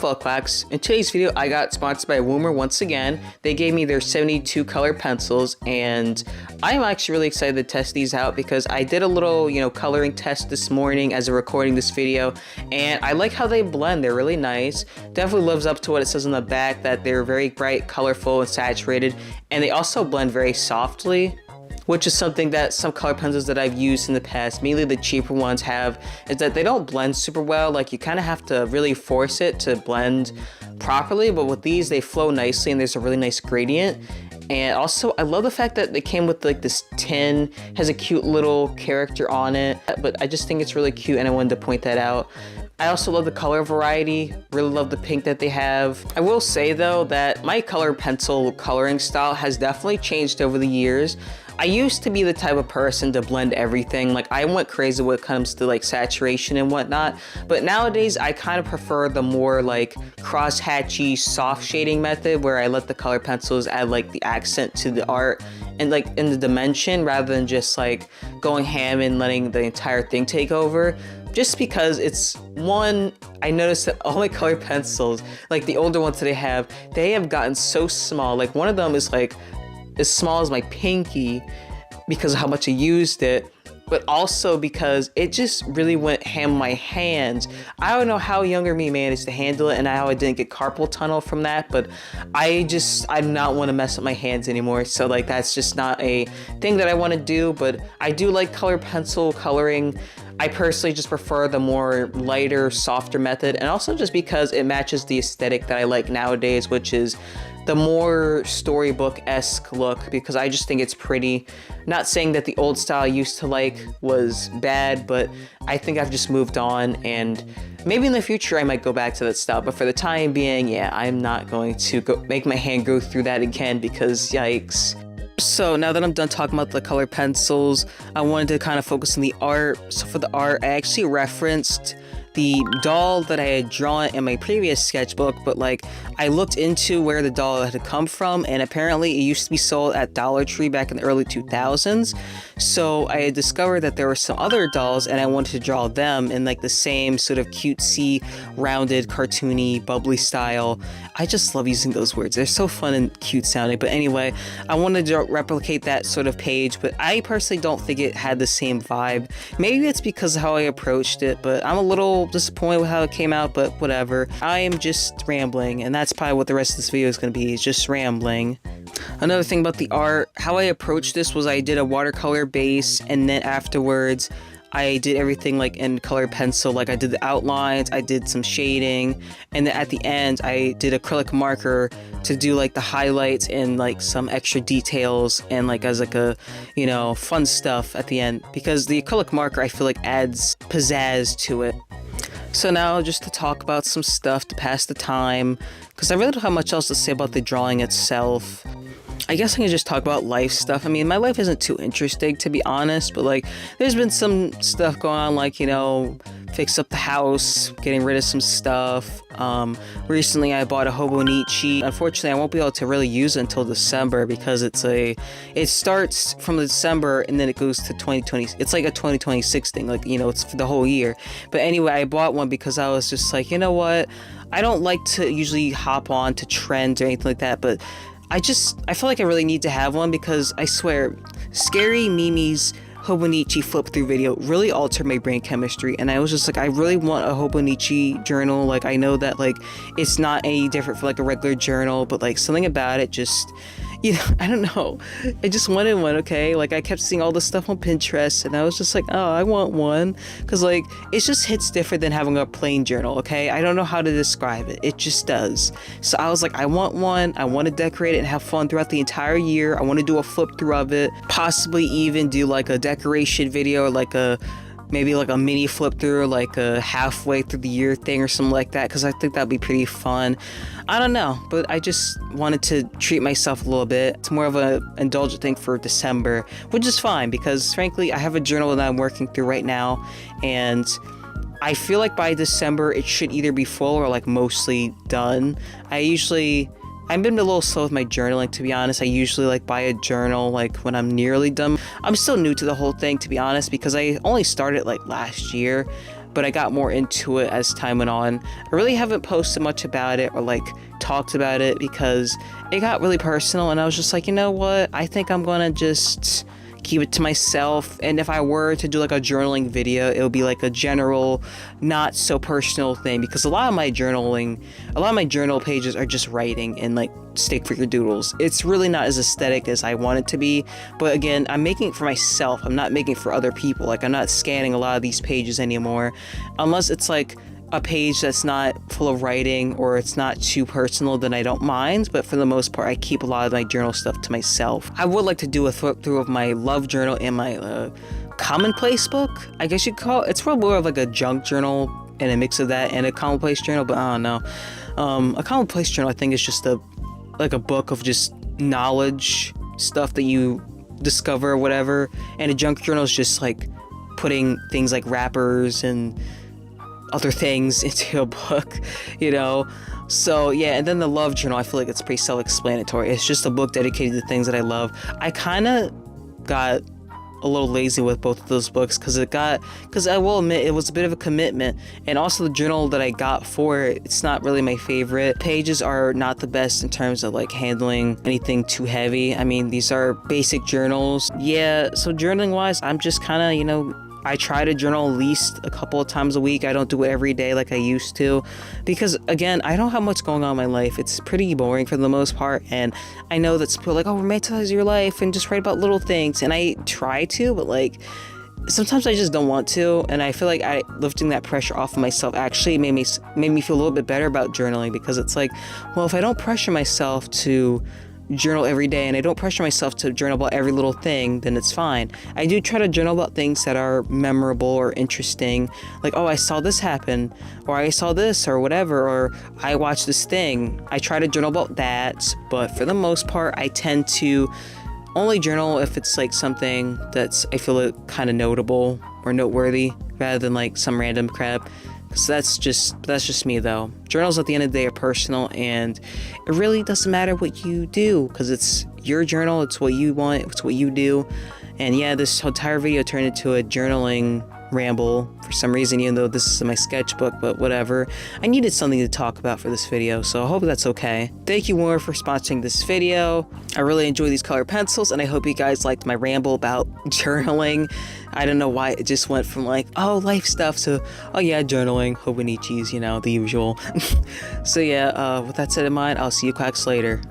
up, Quacks? In today's video, I got sponsored by Woomer once again. They gave me their 72 color pencils, and I'm actually really excited to test these out because I did a little, coloring test this morning as I'm recording this video, and I like how they blend. They're really nice. Definitely lives up to what it says on the back, that they're very bright, colorful, and saturated, and they also blend very softly, which is something that some color pencils that I've used in the past, mainly the cheaper ones, have, is that they don't blend super well. Like, you kind of have to really force it to blend properly, but with these, they flow nicely and there's a really nice gradient. And also, I love the fact that they came with like this tin, has a cute little character on it, but I just think it's really cute and I wanted to point that out. I also love the color variety, really love the pink that they have. I will say though that my color pencil coloring style has definitely changed over the years. I used to be the type of person to blend everything. Like, I went crazy when it comes to like saturation and whatnot, but nowadays I kind of prefer the more like cross-hatchy soft shading method, where I let the color pencils add like the accent to the art and like in the dimension, rather than just like going ham and letting the entire thing take over. Just because it's one, I noticed that all my color pencils, like the older ones that they have gotten so small. Like, one of them is like as small as my pinky because of how much I used it, but also because it just really went ham on my hands. I don't know how younger me managed to handle it and how I didn't get carpal tunnel from that, but I not want to mess up my hands anymore. So like, that's just not a thing that I want to do, but I do like color pencil coloring. I personally just prefer the more lighter, softer method, and also just because it matches the aesthetic that I like nowadays, which is the more storybook-esque look, because I just think it's pretty. Not saying that the old style I used to like was bad, but I think I've just moved on, and maybe in the future I might go back to that style, but for the time being, yeah, I'm not going to make my hand go through that again, because yikes. So now that I'm done talking about the color pencils, I wanted to kind of focus on the art. So for the art, I actually referenced the doll that I had drawn in my previous sketchbook, but like, I looked into where the doll had come from, and apparently it used to be sold at Dollar Tree back in the early 2000s. So I had discovered that there were some other dolls, and I wanted to draw them in like the same sort of cutesy, rounded, cartoony, bubbly style. I just love using those words. They're so fun and cute sounding. But anyway, I wanted to replicate that sort of page, but I personally don't think it had the same vibe. Maybe it's because of how I approached it, but I'm a little disappointed with how it came out, but whatever. I am just rambling, and that's probably what the rest of this video is going to be, is just rambling. Another thing about the art, how I approached this was I did a watercolor base, and then afterwards I did everything like in color pencil. Like, I did the outlines, I did some shading, and then at the end I did acrylic marker to do like the highlights and like some extra details, and like as like a, fun stuff at the end, because the acrylic marker I feel like adds pizzazz to it. So now just to talk about some stuff to pass the time, because I really don't have much else to say about the drawing itself. I guess I can just talk about life stuff. I mean, my life isn't too interesting, to be honest, but like, there's been some stuff going on, like, fix up the house, getting rid of some stuff. Recently I bought a Hobonichi. Unfortunately, I won't be able to really use it until December, because it starts from December and then it goes to 2020. It's like a 2026 thing, like, it's for the whole year. But anyway, I bought one because I was just like, you know what? I don't like to usually hop on to trends or anything like that, but I feel like I really need to have one, because I swear, Scary Mimi's Hobonichi flip through video really altered my brain chemistry, and I was just like, I really want a Hobonichi journal. Like, I know that like it's not any different from like a regular journal, but like something about it just, I don't know, I just wanted one. Okay, like, I kept seeing all this stuff on Pinterest, and I was just like, oh, I want one, because like, it just hits different than having a plain journal. Okay, I don't know how to describe it, it just does. So I was like, I want one. I want to decorate it and have fun throughout the entire year. I want to do a flip through of it, possibly even do like a decoration video, or like maybe like a mini flip through, like a halfway through the year thing or something like that, because I think that'd be pretty fun. I don't know, but I just wanted to treat myself a little bit. It's more of an indulgent thing for December, which is fine, because frankly, I have a journal that I'm working through right now, and I feel like by December it should either be full or like mostly done. I've been a little slow with my journaling, to be honest. I usually like buy a journal like when I'm nearly done. I'm still new to the whole thing, to be honest, because I only started like last year. but I got more into it as time went on. I really haven't posted much about it or like talked about it because it got really personal, and I was just like, you know what, I think I'm gonna just keep it to myself. And if I were to do like a journaling video, it would be like a general, not so personal thing, because a lot of my journal pages are just writing and like stick figure doodles. It's really not as aesthetic as I want it to be, but again, I'm making it for myself. I'm not making it for other people. Like, I'm not scanning a lot of these pages anymore, unless it's like a page that's not full of writing or it's not too personal, then I don't mind. But for the most part, I keep a lot of my journal stuff to myself. I would like to do a flip through of my love journal and my commonplace book, I guess you'd call it. It's probably more of like a junk journal and a mix of that and a commonplace journal, but I don't know. A commonplace journal, I think, is just a book of just knowledge, stuff that you discover or whatever, and a junk journal is just like putting things like wrappers and other things into a book, you know. So yeah, and then the love journal, I feel like it's pretty self-explanatory. It's just a book dedicated to things that I love. I kind of got a little lazy with both of those books because I will admit it was a bit of a commitment, and also the journal that I got for it, it's not really my favorite. Pages are not the best in terms of like handling anything too heavy. I mean, these are basic journals. Yeah, so journaling wise, I'm just kind of, you know, I try to journal at least a couple of times a week. I don't do it every day like I used to, because again, I don't have much going on in my life. It's pretty boring for the most part, and I know that people are like, oh, romanticize your life and just write about little things, and I try to, but like sometimes I just don't want to, and I feel like lifting that pressure off of myself actually made me feel a little bit better about journaling, because it's like, well, if I don't pressure myself to journal every day and I don't pressure myself to journal about every little thing, then it's fine. I do try to journal about things that are memorable or interesting, like, oh, I saw this happen, or I saw this, or whatever, or I watched this thing. I try to journal about that, but for the most part, I tend to only journal if it's like something that's, I feel kind of notable or noteworthy, rather than like some random crap. So that's just me though. Journals at the end of the day are personal, and it really doesn't matter what you do, because it's your journal, it's what you want, it's what you do. And yeah, this entire video turned into a journaling ramble for some reason, even though this is my sketchbook, but whatever. I needed something to talk about for this video, so I hope that's okay. Thank you, Woomer, for sponsoring this video. I really enjoy these color pencils, and I hope you guys liked my ramble about journaling. I don't know why it just went from like, oh, life stuff to, oh yeah, journaling, Hobonichis, you know, the usual. So yeah, with that said in mind, I'll see you quacks later.